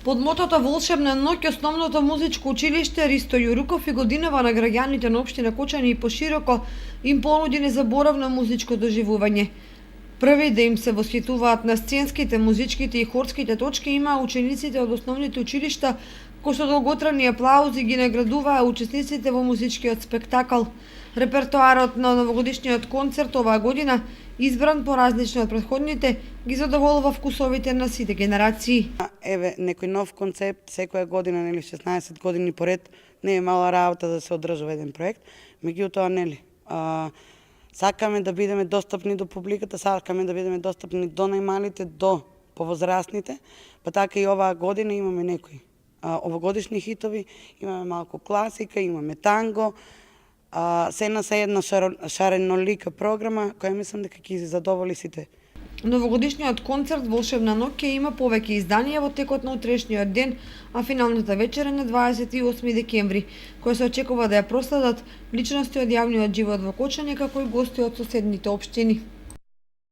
Под мотото Волшебна ноќ, основното музичко училиште Ристо Јуруков и годинава на граѓаните на општина Кочани и пошироко им понуди незаборавно музичко доживување. Први да им се восхитуваат на сценските, музичките и хорските точки имаа учениците од основните училишта, кои со долготрајни аплаузи ги наградуваа учесниците во музичкиот спектакл. Репертоарот на новогодишниот концерт оваа година, избран поразлично од претходните, ги задоволува вкусовите на сите генерации. Еве, некој нов концепт, секоја година, нели 16 години поред, не е мала работа да се одржува еден проект, меѓутоа, нели, сакаме да бидеме достапни до публиката, сакаме да бидеме достапни до најмалите, до повозрастните, па така и оваа година имаме некои овогодишни хитови, имаме малку класика, имаме танго, се на се една шаренолика програма, која мислам дека ќе задоволи сите. Новогодишниот концерт Волшебна ноќ ќе има повеќе изданија во текот на утрешниот ден, а финалната вечера на 28 декември, која се очекува да ја проследат личности од јавниот живот во Кочани, како и гости од соседните општини.